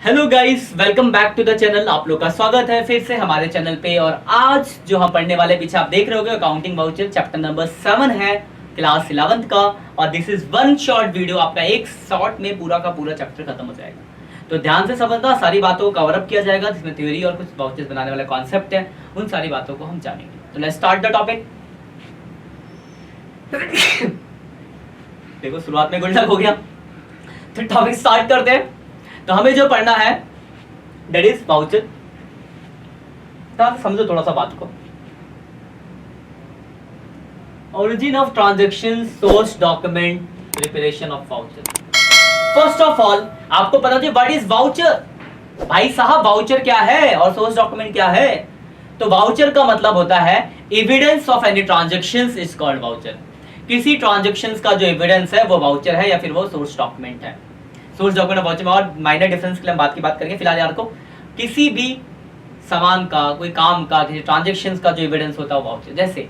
Hello guys, welcome back to the channel. आप लोग का स्वागत है फिर से हमारे चैनल पे। और आज जो हम पढ़ने वाले, पीछे आप देख रहे होगे, अकाउंटिंग वाउचर चैप्टर नंबर 7 है क्लास 11th का। और this is one short video, आपका एक शॉर्ट में पूरा का पूरा चैप्टर खत्म हो जाएगा। तो ध्यान से समझना, सारी बातों को कवर अप किया जाएगा, जिसमें थ्योरी और कुछ वाउचर्स बनाने वाले कॉन्सेप्ट है, उन सारी बातों को हम जानेंगे। तो लेट्स स्टार्ट द टॉपिक। देखो शुरुआत में गुड लक हो गया, तो टॉपिक स्टार्ट करते हैं। तो हमें जो पढ़ना है दैट इज वाउचर। समझो थोड़ा सा बात को। Origin of transaction, source document, preparation of voucher. First of all आपको पता चाहिए व्हाट इज वाउचर। भाई साहब, वाउचर क्या है और सोर्स डॉक्यूमेंट क्या है? तो वाउचर का मतलब होता है evidence of any transactions is called voucher. किसी ट्रांजैक्शंस का जो एविडेंस है वो वाउचर है, या फिर वो सोर्स डॉक्यूमेंट है। सोर्स डॉक्यूमेंट वाउचर में और माइनर डिफरेंस के लिए हम बात करेंगे। फिलहाल यार को किसी भी सामान का, कोई काम का, किसी ट्रांजैक्शंस का जो एविडेंस होता है वो वाउचर। जैसे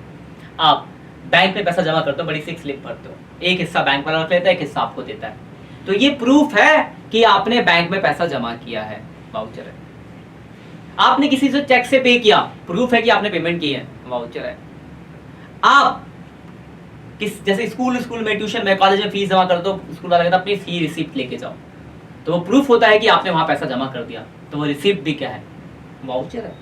आप बैंक में पैसा जमा करते हो, बड़ी सी एक स्लिप भरते हो, एक हिस्सा बैंक वाला रख लेता है, एक हिस्सा आपको देता है, तो ये प्रूफ है कि आपने बैंक में पैसा जमा किया है, वाउचर है। आपने किसी से चेक से पे किया, प्रूफ है कि आपने पेमेंट की है, वाउचर है। आप जैसे स्कूल में, ट्यूशन में, कॉलेज में फीस जमा कर दो, स्कूल वाला कहता है अपनी फी रिसिप्ट लेके जाओ, तो वो प्रूफ होता है कि आपने वहां पैसा जमा कर दिया, तो वो रिसिप्ट भी क्या है, वाउचर है।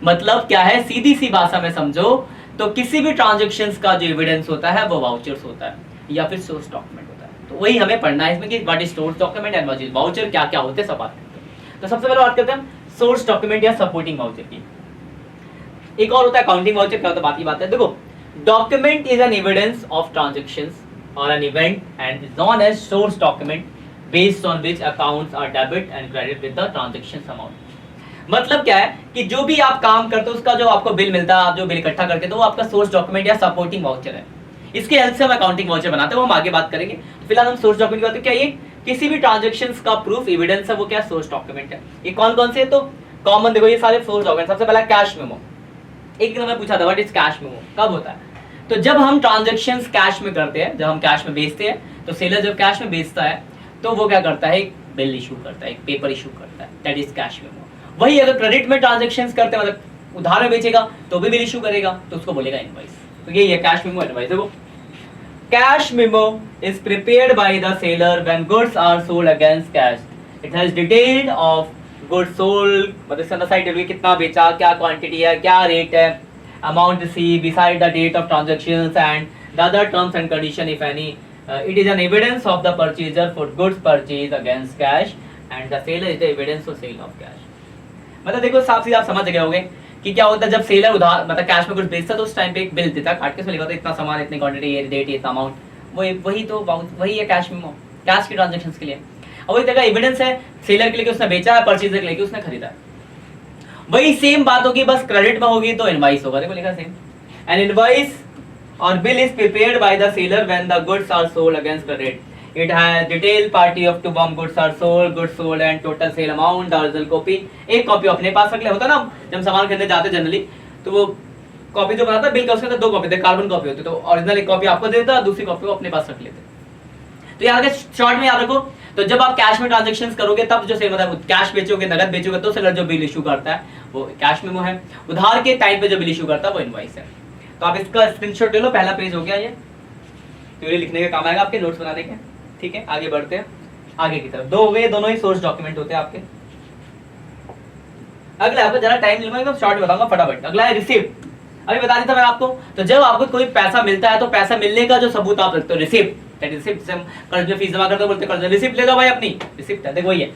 मतलब क्या है, सीधी सी भाषा में समझो तो किसी भी ट्रांजैक्शंस का जो एविडेंस होता है वो वाउचर्स होता है, या फिर सोर्स डॉक्यूमेंट होता है। तो वही हमें पढ़ना है इसमें कि what is source document and what is voucher, क्या क्या होते हैं, सब बात करते हैं। तो सबसे पहले बात करते हैं सोर्स डॉक्यूमेंट या सपोर्टिंग वाउचर की। एक और होता है अकाउंटिंग वाउचर। क्या होता है, बात की बात है। देखो, document is an evidence of transactions or an event and is known as source document based on which accounts are debit and credit with the transactions amount। मतलब क्या है कि जो भी आप काम करते हो उसका जो आपको बिल मिलता है, आप जो बिल इकट्ठा करके, तो वो आपका सोर्स डॉक्यूमेंट या सपोर्टिंग वाउचर है। इसके हेल्प से हम अकाउंटिंग वाउचर बनाते हैं, वो हम आगे बात करेंगे। तो फिलहाल हम सोर्स डॉक्यूमेंट की बात करें। क्या ये किसी भी ट्रांजेक्शन्स का प्रूफ, एविडेंस है, वो क्या सोर्स डॉक्यूमेंट है। ये कौन कौन से है? तो कॉमन देखो, ये सारे सोर्स डॉक्यूमेंट। सबसे पहला कैश मेमो। एक दिन मैं पूछा था व्हाट इज कैश मेमो, कब होता है? तो जब हम ट्रांजैक्शंस कैश में करते हैं, जब हम कैश में बेचते हैं, तो सेलर जब कैश में बेचता है तो वो क्या करता है, एक बिल इशू करता है, एक पेपर इशू करता है, दैट इज कैश मेमो। वही अगर क्रेडिट में ट्रांजैक्शंस करते हैं, मतलब उधार में बेचेगा तो भी बिल इशू करेगा, तो उसको बोलेगा इनवॉइस। तो यही है कैश मेमो, इनवॉइस। देखो, cash memo is prepared by the seller when goods are sold against cash. It has detailed of goods sold, मतलब साइड कितना बेचा, क्या क्वांटिटी है, क्या रेट है, amount received beside the date of transactions and the other terms and condition if any. It is an evidence of the purchaser for goods purchased against cash and the seller is the evidence for sale of cash। मतलब देखो, साफ सीधा आप समझ गए होंगे कि क्या होता है जब सेलर उधार, मतलब कैश में कुछ बेचता है, तो उस टाइम पे एक बिल देता है, काट के उसमें लिखा होता है इतना सामान, इतनी क्वांटिटी, ये डेट, इतना अमाउंट। वही है कैश मेमो, कैश की ट्रांजैक्शंस के लिए। और वही तरह एविडेंस है सेलर के लिए कि उसने बेचा है, परचेजर के लिए कि उसने खरीदा है। वही सेम बात होगी, बस क्रेडिट में होगी तो इनवॉइस होगा। देखो लिखा same, an invoice or bill is prepared by the seller when the goods are sold against credit. It has detail party of to whom goods are sold, goods sold and total sale amount, original copy. एक copy अपने पास रख ले, होता ना जब सामान खरीदने जाते जनरली, तो वो कॉपी जो बनाता है बिल का, उसके अंदर दो कॉपी, कार्बन कॉपी होती है, तो ओरिजिनल एक कॉपी आपको दे देता है, दूसरी कॉपी वो अपने पास रख लेते। तो यार शॉर्ट में याद रखो, तो जब आप कैश में ट्रांजैक्शंस करोगे तब जो सेल, मतलब कैश बेचोगे, नगद बेचोगे, तो सेलर जो बिल इशू करता है वो कैश मेमो है। उधार के टाइम पे जो बिल इशू करता है वो इनवॉइस है। तो आप इसका स्क्रीनशॉट ले लो, पहला पेज हो गया ये, थ्योरी लिखने का काम आएगा आपके, नोट्स बनाने के। ठीक है, आगे बढ़ते हैं आगे की तरफ। दो वे, दोनों ही सोर्स डॉक्यूमेंट होते हैं आपके। अगला आपको जरा टाइम लूंगा, एकदम शॉर्ट बताऊंगा फटाफट। अगला है रिसिप्ट। अभी बता देता मैं आपको, तो जब आपको कोई पैसा मिलता है तो पैसा मिलने का जो सबूत आप रखते हो, रिसिप्ट। रिसिप्ट से कर्ज में फीस जमा करते हो, बोलते कर्ज रिसिप्ट ले लो भाई, अपनी रिसिप्ट है। देखो ये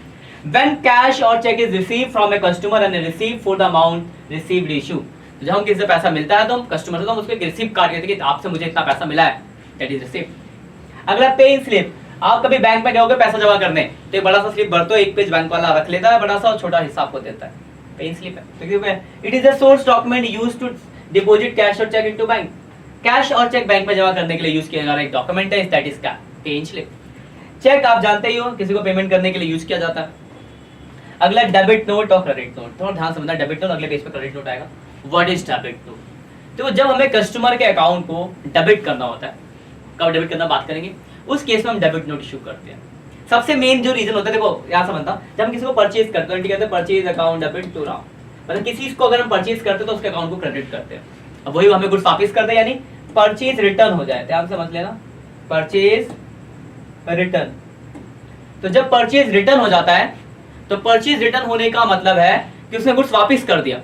व्हेन कैश और cheque is received from a customer and received for the amount received issue. जब हम किसी से पैसा मिलता है तो हम कस्टमर से, तो हम उसको रिसिप्ट काट देते हैं कि आपसे मुझे इतना पैसा मिला है, दैट इज रिसिप्ट। अगला पे इन स्लिप। आप कभी बैंक में गए पैसा जमा करने, तो एक बड़ा सा स्लिप भरते हो, एक पेज बैंक वाला रख लेता है बड़ा सा, और छोटा हिस्सा आपको देता है, पे इन स्लिप है। तो it is a source document used to deposit cash और चेक इनटू बैंक। कैश और चेक बैंक में जमा करने के लिए यूज किया जा रहा एक डॉक्यूमेंट है, दैट इज क्या, पे इन स्लिप। चेक आप जानते ही हो, किसी को पेमेंट करने के लिए यूज किया जाता है। अगला डेबिट नोट और क्रेडिट नोट। थोड़ा ध्यान समझना, डेबिट नोट अगले पेज पे क्रेडिट नोट आएगा। What is debit note? तो जब हमें कस्टमर के अकाउंट को डेबिट करना होता है, कब डेबिट करना बात करेंगे, उस केस में हम डेबिट नोट इशू करते हैं। सबसे मेन जो रीजन होता है, देखो यहाँ से बनता, जब हम किसी को परचेज करते हैं, ठीक है, purchase account debit to Ram, मतलब किसी को अगर हम परचेज करते हैं तो उसके अकाउंट को क्रेडिट करते हैं, अब वही हमें गुड्स वापस करते हैं, यानी परचेज रिटर्न हो जाए, ध्यान से समझ लेना, परचेज रिटर्न। तो जब परचेज रिटर्न हो जाता है तो परचेज रिटर्न होने का मतलब है कि उसने गुड्स वापस कर दिया,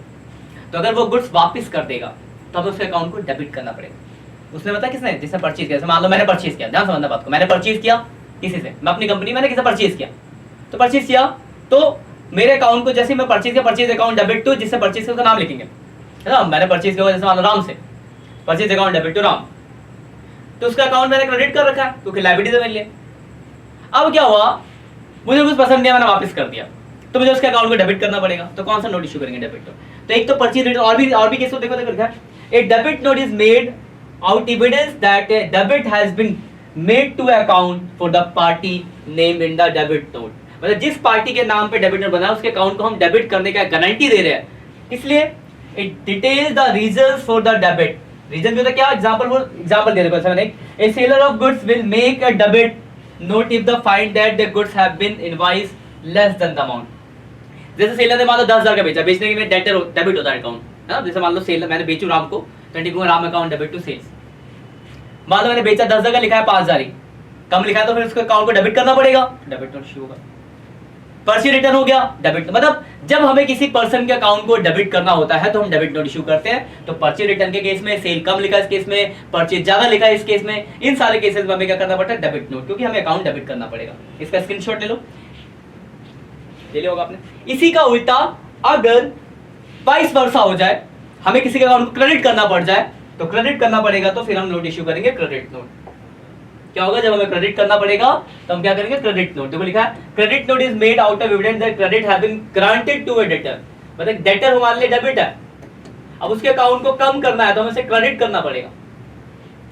तो अगर वो गुड्स वापस कर देगा तो हमें उसके अकाउंट को डेबिट करना पड़ेगा। उसने बताया किसने, जिसने परचेज किया, मान लो मैंने परचेज किया, ध्यान समझना बात को, मैंने परचेज किया किसी से, मैं अपनी कंपनी, मैंने किसी परचेज किया, तो परचेज किया तो मेरे अकाउंट को जैसे मैं परचेज किया, परचेज अकाउंट डेबिट टू, जिससे परचेज किया उसका नाम लिखेंगे, है ना, मैंने परचेज किया जैसे मान लो राम से, purchase account debit to Ram, तो उसका अकाउंट मैंने क्रेडिट कर रखा है क्योंकि लायबिलिटी मिल लिया। अब क्या हुआ, मुझे कुछ पसंद नहीं, मैंने वापस कर दिया, तो मुझे उसके अकाउंट को डेबिट करना पड़ेगा, तो कौन सा नोट इशू करेंगे, डेबिट नोट। तो एक तो परचेज रिटर्न, और भी केस को देखो देखो, a debit note is made out evidence that a debit has been made to account for the party name in the debit note, मतलब जिस पार्टी के नाम पे डेबिट नोट बना उसके अकाउंट को हम डेबिट करने का गारंटी दे रहे हैं, इसलिए it details the reasons for the debit. Reason जो था क्या, एग्जांपल दे देखो, मैंने a seller of goods will make a debit note if the find that the goods have been invoiced less than the amount. जैसे seller ने मान लो 10,000 का बेचा, बेचने के में डेबिट होता है अकाउंट, है ना, जैसे मान लो सेलर, मैंने बेचू राम को, तो लिखूंगा Ram account debit to sales. मान लो मैंने बेचा 10,000 का, लिखा है 5,000 ही कम लिखा है, तो फिर उसके अकाउंट को डेबिट करना पड़ेगा, डेबिट नोट इशू होगा। पर्ची रिटर्न हो गया, डेबिट, मतलब जब हमें किसी पर्सन के अकाउंट को डेबिट करना होता है तो हम डेबिट नोट इशू करते हैं। तो पर्ची रिटर्न के केस में सेल कम लिखा है, इस केस में परचेज ज्यादा लिखा है, इस केस में, इन सारे केसेस में हमें क्या करना पड़ता है, डेबिट नोट, क्योंकि हमें अकाउंट डेबिट करना पड़ेगा। इसका स्क्रीनशॉट ले लो, ले लिया होगा आपने। इसी का उल्टा अगर वाइस वर्सा हो जाए, हमें किसी के अकाउंट को क्रेडिट करना पड़ जाए, तो क्रेडिट करना पड़ेगा तो फिर हम नोट इशू करेंगे, क्रेडिट नोट। क्या होगा, जब हमें क्रेडिट करना पड़ेगा तो हम क्या करेंगे, क्रेडिट नोट। देखो लिखा है credit note is made out of evidence that credit have been granted to a debtor, मतलब डेटर हमारे लिए डेबिट है, अब उसके अकाउंट को कम करना है तो हमें से क्रेडिट करना पड़ेगा।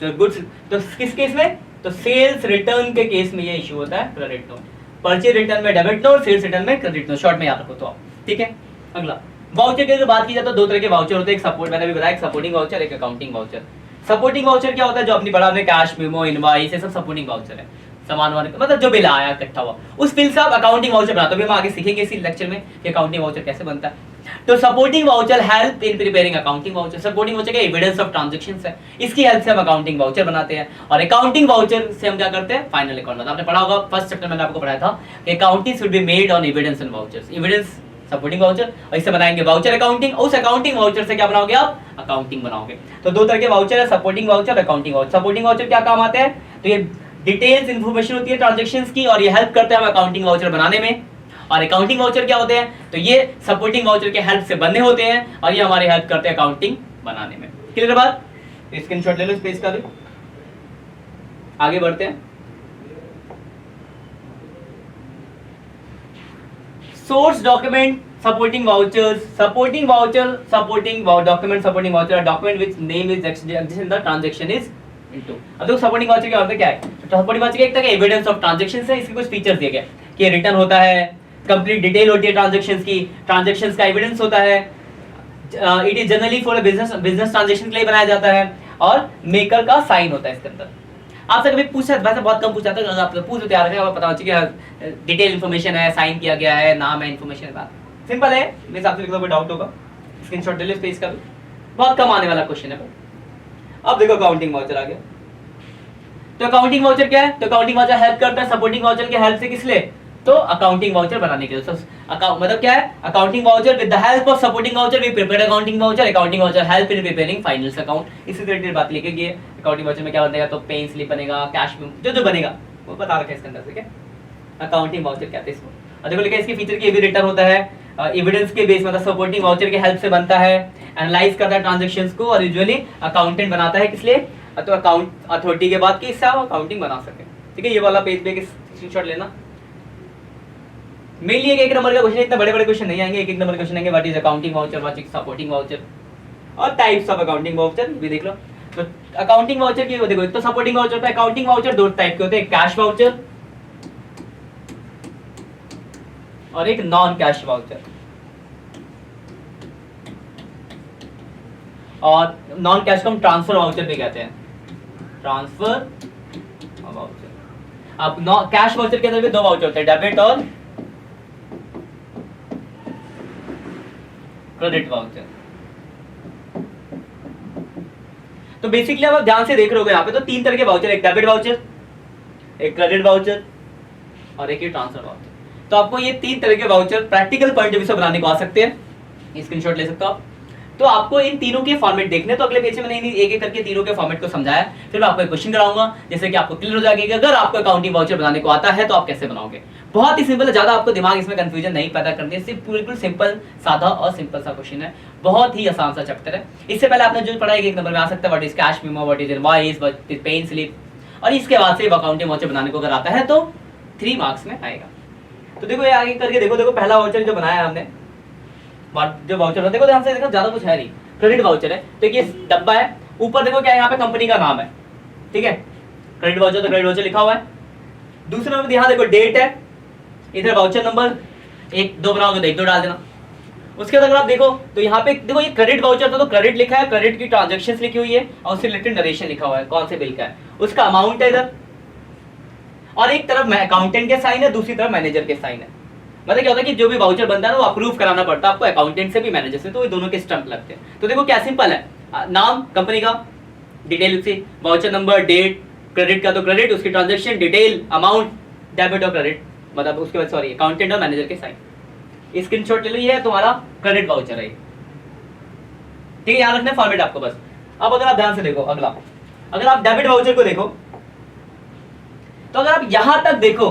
तो गुड्स, तो किस केस में, तो सेल्स रिटर्न के केस में ये इशू होता है क्रेडिट नोट, परचेज रिटर्न में डेबिट नोट, सेल्स रिटर्न में क्रेडिट नोट, शॉर्ट में याद रखो तो आप, ठीक है। अगला वाउचर की बात की जाए तो दो तरह के वाउचर होते हैं, एक सपोर्ट, मैंने भी बताया, एक सपोर्टिंग वाउचर, एक अकाउंटिंग वाउचर। सपोर्टिंग वाउचर क्या होता है, जो अपनी बड़ा में कैश मेमो इनवॉइस, ये सब सपोर्टिंग वाउचर है, सामान मतलब जो बिल आया इकट्ठा हुआ, उस बिल से आप अकाउंटिंग वाउचर बनाते हो, भी हम आगे सीखेंगे इसी लेक्चर में कि अकाउंटिंग वाउचर कैसे बनता है। तो supporting voucher help in preparing accounting voucher. Supporting voucher का एविडेंस ऑफ ट्रांजैक्शंस है, इसकी हेल्प से हम अकाउंटिंग वाउचर बनाते हैं, और अकाउंटिंग वाउचर से हम क्या करते हैं, फाइनल अकाउंट बनाते हैं। आपने पढ़ा होगा फर्स्ट चैप्टर में, मैंने आपको पढ़ाया था कि accounting should be made on evidence and vouchers, evidence supporting voucher, और इससे बनाएंगे वाउचर अकाउंटिंग, और उस अकाउंटिंग वाउचर से क्या बनाओगे आप, अकाउंटिंग बनाओगे। तो दो तरह के वाउचर है, supporting voucher, accounting voucher. Supporting voucher क्या काम आते हैं, तो ये डिटेल्स इंफॉर्मेशन होती है ट्रांजैक्शंस की, और ये हेल्प करते हैं हम अकाउंटिंग वाउचर बनाने में। और अकाउंटिंग वाउचर क्या होते हैं, तो ये सपोर्टिंग वाउचर के हेल्प से बनने होते हैं, और ये हमारी हेल्प करते हैं अकाउंटिंग बनाने में। क्लियर बात, स्क्रीनशॉट ले लो इस पेज का भी। आगे बढ़ते हैं, source document supporting vouchers, supporting voucher, supporting document, supporting voucher, a document which name is exists in the transaction is into। अब देखो supporting voucher क्या होता है, क्या है, तो supporting voucher एक तरह का एविडेंस ऑफ ट्रांजैक्शंस है, इसके कुछ फीचर्स दिए गए कि रिटर्न होता है, कंप्लीट डिटेल होती है ट्रांजैक्शंस की, ट्रांजैक्शंस का एविडेंस होता है, it is generally for business transaction के लिए बनाया जाता है, और मेकर का साइन होता है इसके अंदर। आपसे कभी पूछा, वैसे बहुत कम पूछा था, अगर आप पूछ तैयार है, आपको पता हो कि डिटेल इन्फॉर्मेशन है, साइन किया गया है, नाम है, इन्फॉर्मेशन है, सिंपल है, मेरे हिसाब से कोई डाउट होगा स्क्रीनशॉट ले लो इस पेज का भी, बहुत कम आने वाला क्वेश्चन है। अब देखो अकाउंटिंग वाउचर आ गया, तो अकाउंटिंग वाउचर क्या है, तो अकाउंटिंग वाउचर हेल्प करता है सपोर्टिंग वाउचर के हेल्प से, किस लिए, तो अकाउंटिंग वाउचर बनाने के लिए। मतलब क्या है, accounting voucher with the help of supporting voucher we prepare accounting voucher, accounting voucher help in preparing finals account. इसी रिलेटेड बात लिखी गई है, अकाउंटिंग वाउचर में क्या बनेगा, तो पे स्लिप बनेगा, कैश जो बनेगा वो बता रखा है इसके अंदर से, क्या अकाउंटिंग वाउचर कहते हैं इसको। और देखो लिखा है इसके फीचर की, ये भी रिटर्न होता है एविडेंस के बेस, मतलब सपोर्टिंग वाउचर के हेल्प से बनता है, एनालाइज करता है ट्रांजैक्शंस को, और यूजुअली अकाउंटेंट बनाता है, किस लिए, तो अकाउंट अथॉरिटी के बाद कि इससे आप अकाउंटिंग बना सके। ठीक है, ये वाला पेज पे स्क्रीनशॉट लेना। मेनली एक नंबर का क्वेश्चन, इतने बड़े बड़े क्वेश्चन नहीं आएंगे, एक नंबर क्वेश्चन आएंगे, what is accounting voucher, what is supporting voucher, और टाइप्स ऑफ अकाउंटिंग वाउचर भी देख लो। तो अकाउंटिंग वाउचर की देखो, एक तो सपोर्टिंग वाउचर होता है, अकाउंटिंग वाउचर दो टाइप के होते हैं, कैश वाउचर और एक नॉन कैश वाउचर। और नॉन कैश को हम ट्रांसफर वाउचर भी कहते हैं, ट्रांसफर वाउचर। अब कैश वाउचर के अंदर भी 2 वाउचर होते हैं, डेबिट और क्रेडिट वाउचर। तो बेसिकली आप ध्यान से देख रहे हो यहाँ पे तो 3 तरह के वाउचर, एक डेबिट वाउचर, एक क्रेडिट वाउचर और एक ट्रांसफर वाउचर। तो आपको ये 3 तरह के voucher practical point of view से बनाने को आ सकते हैं, स्क्रीनशॉट ले सकते हो आप। तो आपको इन तीनों के फॉर्मेट देखने, तो अगले पेज में मैंने एक एक करके तीनों के फॉर्मेट को समझाया, फिर मैं आपको एक क्वेश्चन कराऊंगा जिससे कि आपको क्लियर हो जाएगा कि अगर आपको अकाउंटिंग वाउचर बनाने को आता है तो आप कैसे बनाओगे। बहुत ही सिंपल है, ज्यादा आपको दिमाग इसमें कंफ्यूजन नहीं पैदा करनी है, सिर्फ बिल्कुल सिंपल सादा और सिंपल सा क्वेश्चन है, बहुत ही आसान सा चैप्टर है। इससे पहले आपने जो पढ़ा है 1 नंबर में आ सकता है, what is cash memo, what is invoice, what is pay slip, और इसके बाद से अकाउंटिंग वाउचर बनाने को अगर आता है तो 3 मार्क्स में आएगा। तो देखो ये आगे करके देखो पहला वाउचर जो बनाया है हमने, जो वाउचर देखो ध्यान से देखो, ज्यादा कुछ है नहीं, क्रेडिट वाउचर है। तो ये डब्बा है, ऊपर देखो क्या है, यहाँ पे कंपनी का नाम है, ठीक है, क्रेडिट वाउचर, तो क्रेडिट वाउचर लिखा हुआ है। दूसरे नंबर यहाँ देखो डेट है, इधर वाउचर नंबर 1 2 बनाओगे तो 1 2 डाल देना। उसके बाद अगर आप देखो तो यहाँ पे देखो ये क्रेडिट वाउचर था तो क्रेडिट लिखा है, क्रेडिट की ट्रांजेक्शन लिखी हुई है और उससे रिलेटेड नरेशन लिखा हुआ है, कौन से बिल का है, उसका अमाउंट है इधर, और एक तरफ अकाउंटेंट के साइन है, दूसरी तरफ मैनेजर के साइन है। मतलब क्या होता है कि जो भी वाउचर बनता है ना वो अप्रूव कराना पड़ता है आपको अकाउंटेंट से भी मैनेजर से, तो ये दोनों के स्टंप लगते हैं। तो देखो क्या सिंपल है, नाम कंपनी का, डिटेल उसकी, वाउचर नंबर, डेट, क्रेडिट का तो क्रेडिट, उसकी ट्रांजैक्शन डिटेल, अमाउंट, डेबिट और क्रेडिट, मतलब उसके बाद सॉरी अकाउंटेंट और मैनेजर के साइन। स्क्रीनशॉट ले लो, ये है तुम्हारा क्रेडिट वाउचर है, ठीक है, याद रखना फॉर्मेट आपको बस। अब अगर आप ध्यान से देखो अगला, अगर आप डेबिट वाउचर को देखो तो अगर आप यहां तक देखो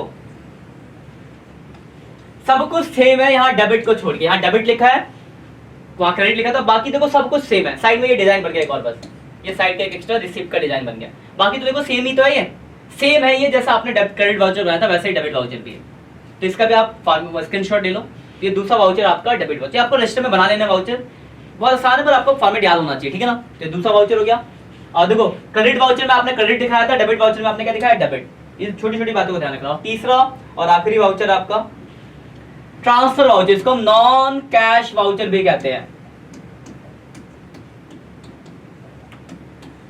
सब कुछ सेम है, यहाँ डेबिट को छोड़ के, यहाँ डेबिट लिखा है, वहां क्रेडिट लिखा था, बाकी देखो सब कुछ सेम है। साइड में ये डिजाइन बन गया एक और, बस ये साइड का एक एक्स्ट्रा रिसिप्ट का डिजाइन बन गया, बाकी तो देखो सेम ही तो है, ये सेम है, ये जैसा आपने क्रेडिट वाउचर बनाया था वैसे ही डेबिट वाउचर भी है। तो इसका भी आप स्क्रीनशॉट ले लो, ये दूसरा वाउचर आपका डेबिट वाउचर, आपको रजिस्टर में बना लेना वाउचर, बहुत आसान है, पर आपको फॉर्मेट याद होना चाहिए, ठीक है ना। तो दूसरा वाउचर हो गया। और देखो क्रेडिट वाउचर में आपने क्रेडिट दिखाया था, डेबिट वाउचर में आपने क्या दिखाया, डेबिट। ये छोटी छोटी बातों को ध्यान रखना। तीसरा और आखिरी वाउचर आपका ट्रांसफर वाउचर, इसको हम नॉन कैश वाउचर भी कहते हैं।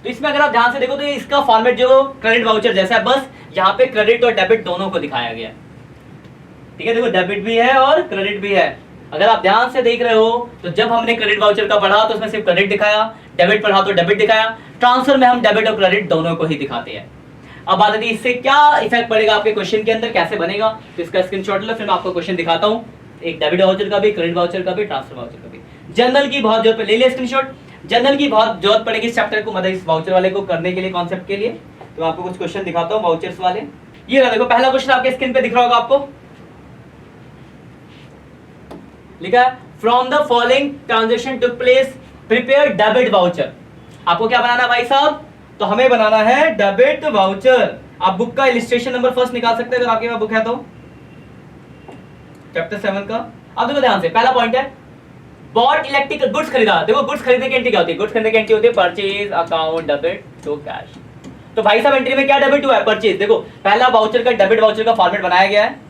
तो इसमें अगर आप ध्यान से देखो तो ये इसका फॉर्मेट जो क्रेडिट वाउचर जैसा है, बस यहाँ पे क्रेडिट और डेबिट दोनों को दिखाया गया है, ठीक है। देखो डेबिट भी है और क्रेडिट भी है। अगर आप ध्यान से देख रहे हो तो जब हमने क्रेडिट वाउचर का पढ़ा तो उसमें सिर्फ क्रेडिट दिखाया, डेबिट पढ़ा तो डेबिट दिखाया, ट्रांसफर में हम डेबिट और क्रेडिट दोनों को ही दिखाते हैं। अब बात आती है इससे क्या इफेक्ट पड़ेगा आपके क्वेश्चन के अंदर, कैसे बनेगा, तो इसका स्क्रीनशॉट लो, फिर मैं आपको क्वेश्चन दिखाता हूँ, एक डेबिट वाउचर का भी, क्रेडिट वाउचर का भी, ट्रांसफर वाउचर का भी। जनरल की बहुत जरूरत ले लिया स्क्रीनशॉट, जनरल की बहुत जरूरत पड़ेगी इस चैप्टर को, मतलब इस वाउचर वाले को करने के लिए, कॉन्सेप्ट के लिए। तो आपको कुछ क्वेश्चन दिखाता हूँ वाउचर्स वाले। ये देखो पहला क्वेश्चन आपके स्क्रीन पे दिख रहा होगा आपको, लिखा है from the following transaction took place prepare debit voucher. आपको क्या बनाना है भाई साहब, तो हमें बनाना है डेबिट वाउचर। आप बुक का इलिस्ट्रेशन नंबर फर्स्ट निकाल सकते हैं अगर आपके पास बुक है तो, चैप्टर 7 का। अब देखो ध्यान से, पहला पॉइंट है बॉट इलेक्ट्रिक गुड्स खरीदा। देखो गुड्स खरीदने की एंट्री क्या होती है, गुड्स खरीदने की एंट्री होती है purchase account debit to cash. तो भाई साहब एंट्री में क्या डेबिट हुआ है, परचेज। देखो पहला वाउचर का डेबिट वाउचर का फॉर्मेट बनाया गया है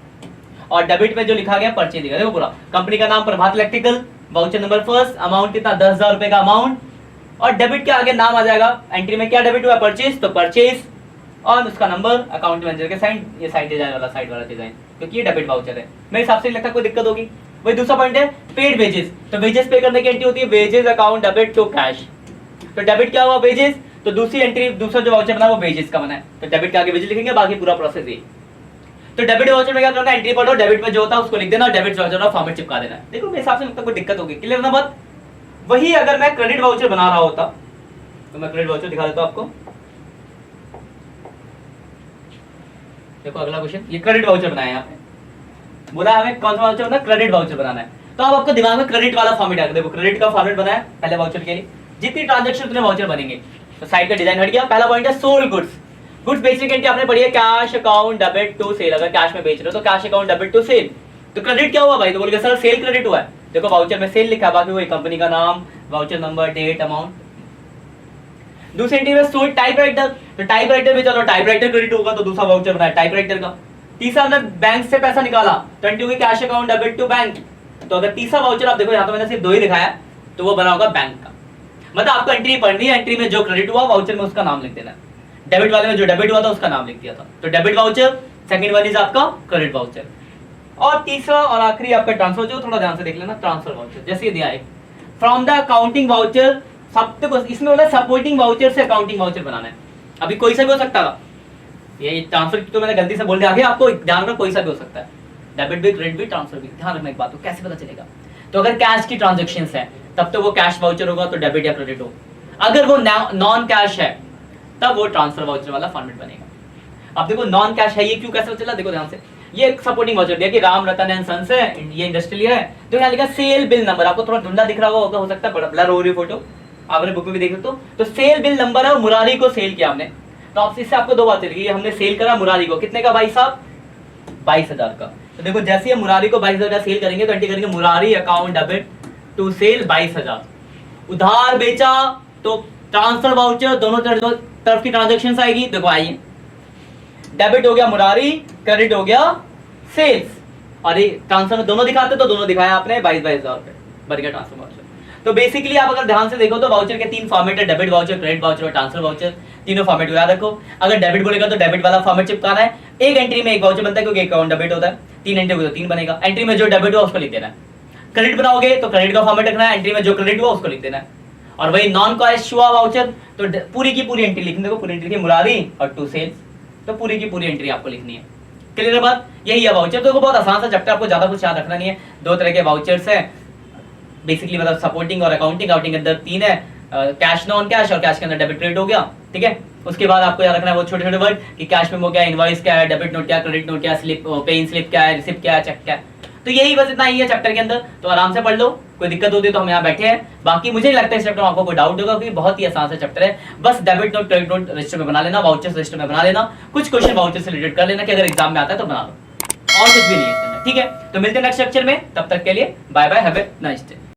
और डेबिट में जो लिखा गया परचेज लिखा, देखो पूरा कंपनी का नाम Prabhat electrical, voucher number first, amount कितना 10,000 रुपए का अमाउंट, और डेबिट के आगे नाम आ जाएगा, एंट्री में क्या डेबिट हुआ परचेज, तो परचेज और उसका नंबर, अकाउंट मैनेजर के साइन, ये साइड डिजाइन वाला, साइड वाला डिजाइन, क्योंकि ये डेबिट वाउचर है। मेरे हिसाब से लगता है कोई दिक्कत होगी। वही दूसरा पॉइंट है पेड वेजेस, तो वेजेस पे करने की एंट्री होती है wages account debit to cash. तो डेबिट क्या हुआ वेजेस, तो दूसरी एंट्री, दूसरा जो वाउचर बना वो वेजेस का बना है, तो डेबिट के आगे वेजेस लिखेंगे, बाकी पूरा प्रोसेस ये। तो डेबिट वाउचर में क्या करना है, एंट्री पढ़ो, डेबिट में जो होता है उसको लिख देना, डेबिट वाउचर का फॉर्मेट चिपका देना। देखो मेरे हिसाब से लगता है कोई दिक्कत होगी, क्लियर ना बात। वही अगर मैं क्रेडिट वाउचर बना रहा होता तो मैं क्रेडिट वाउचर दिखा देता हूं आपको। देखो अगला क्वेश्चन, ये क्रेडिट वाउचर बनाया है, यहाँ पे बोला हमें कौन सा वाउचर बनाना, क्रेडिट वाउचर बनाना है। तो अब आपको दिमाग में क्रेडिट वाला फॉर्मेट आएगा। देखो क्रेडिट का फॉर्मेट बनाया पहले वाउचर के लिए, जितनी ट्रांजैक्शन उतने वाउचर बनेंगे। तो साइड का डिजाइन हट गया। पहला पॉइंट है सोल्ड गुड्स, गुड्स बेचने की एंट्री आपने पढ़ी है cash account debit to sale. अगर कैश में बेच रहे हो तो cash account debit to sale. तो क्रेडिट क्या हुआ भाई, तो बोल सर सेल क्रेडिट हुआ है। देखो वाउचर में सेल लिखा है, बाकी वही कंपनी का नाम, वाउचर नंबर, डेट, अमाउंट। दूसरी एंट्री में सोल्ड टाइपराइटर, तो टाइपराइटर भी चलो टाइपराइटर क्रेडिट होगा, तो दूसरा वाउचर बनाया टाइपराइटर का। तीसरा हमने बैंक से पैसा निकाला, 20 हुई cash account debit to bank. तो अगर तीसरा वाउचर आप देखो यहाँ तो मैंने सिर्फ 2 ही दिखाया, तो वो बना होगा बैंक का। मतलब आपको एंट्री पढ़नी है, एंट्री में जो क्रेडिट हुआ वाउचर में उसका नाम लिख देना, डेबिट वाले में जो डेबिट हुआ था उसका नाम लिख दिया था। तो debit voucher second one is आपका क्रेडिट वाउचर। और तीसरा और आखिरी आपका ट्रांसफर, जो थोड़ा ध्यान से देख लेना, ट्रांसफर वाउचर। जैसे ये दिया है फ्रॉम द अकाउंटिंग वाउचर, सब तक इसमें बोला सपोर्टिंग वाउचर से अकाउंटिंग वाउचर बनाना है। अभी कोई सा भी हो सकता था, ये ट्रांसफर तो मैंने गलती से बोल दिया, आगे आपको ध्यान रखना कोई सा भी हो सकता है, डेबिट भी, क्रेडिट भी, ट्रांसफर भी। ध्यान रखना एक बात, तो कैसे पता चलेगा? तो अगर कैश की ट्रांजैक्शंस है तब तो वो कैश वाउचर होगा, तो डेबिट या क्रेडिट हो। अगर वो नॉन कैश है तब वो ट्रांसफर वाउचर वाला फॉर्मेट बनेगा। अब देखो नॉन कैश है, ये क्यों कैसे चला, देखो ध्यान से। ये एक सपोर्टिंग वाउचर दिया कि राम रतन एंड सन्स है, ये इंडस्ट्रियल है, तो यहाँ लिखा सेल बिल नंबर। आपको थोड़ा धुंधला दिख रहा होगा, हो सकता है ब्लर हो रही फोटो, आपने बुक में भी देख सकते हो। तो सेल बिल नंबर है, मुरारी को सेल किया हमने, तो आप इससे आपको दो बातें लिखी, हमने सेल करा मुरारी को, कितने का भाई साहब? 22,000 का। तो देखो जैसे ही मुरारी को 22,000 का सेल करेंगे तो एंट्री करेंगे Murari account debit to sale 22,000। उधार बेचा तो ट्रांसफर वाउचर, दोनों तरफ की ट्रांजैक्शंस आएगी। देखो आइए, डेबिट हो गया मुरारी, क्रेडिट हो गया सेल्स, और ये ट्रांसफर दोनों दिखाते तो दोनों दिखाया आपने 22,000 रुपए बन गया ट्रांसफर वाउचर। तो बेसिकली आप अगर ध्यान से देखो तो वाउचर के तीन फॉर्मेट है, डेबिट वाउचर, क्रेडिट वाउचर और ट्रांसफर वाउचर। तीनों फॉर्मेट को याद रखो। अगर डेबिट बोलेगा तो डेबिट वाला फॉर्मेट चिपकाना है, एक एंट्री में एक वाउचर बनता है क्योंकि अकाउंट डेबिट होता है, तीन एंट्री हो तो तीन बनेगा, एंट्री में जो डेबिट हुआ उसको लिख देना है। क्रेडिट बनाओगे तो क्रेडिट का फॉर्मेट रखना है, एंट्री में जो क्रेडिट हुआ उसको लिख देना है। और वही नॉन कैश हुआ वाउचर तो पूरी की पूरी एंट्री लिखने को, पूरी एंट्री लिखी मुरारी और टू सेल्स, तो पूरी की पूरी एंट्री आपको लिखनी है। क्लियर है बात? यही है वाउचर। तो बहुत आसान सा चैप्टर, आपको ज्यादा कुछ याद रखना नहीं है। दो तरह के वाउचर्स है बेसिकली, मतलब सपोर्टिंग और अकाउंटिंग। अकाउंटिंग के अंदर तीन है, कैश नॉन कैश, और कैश के अंदर डेबिट क्रेडिट हो गया, ठीक है। उसके बाद आपको याद रखना है वो छोटे छोटे वर्ड कि कैश में वो क्या है, इनवॉइस क्या है, डेबिट नोट क्या है, क्रेडिट नोट क्या है, स्लिप पे इन स्लिप क्या है, रिसिप्ट क्या है, चेक क्या है। तो यही बस इतना ही है चैप्टर के अंदर, तो आराम से पढ़ लो। कोई दिक्कत होती है तो हम यहाँ बैठे हैं। बाकी मुझे नहीं लगता इस चैप्टर में आपको कोई डाउट होगा, क्योंकि बहुत ही आसान सा चैप्टर है। बस debit note credit note register में बना लेना, वाउचर्स रजिस्टर में बना लेना, कुछ क्वेश्चन वाउचर से रिलेटेड कर लेना कि अगर एग्जाम में आता है तो बना लो, और कुछ भी नहीं है इसके अंदर, ठीक है। तो मिलते हैं नेक्स्ट लेक्चर में, तब तक के लिए bye bye, have a nice day.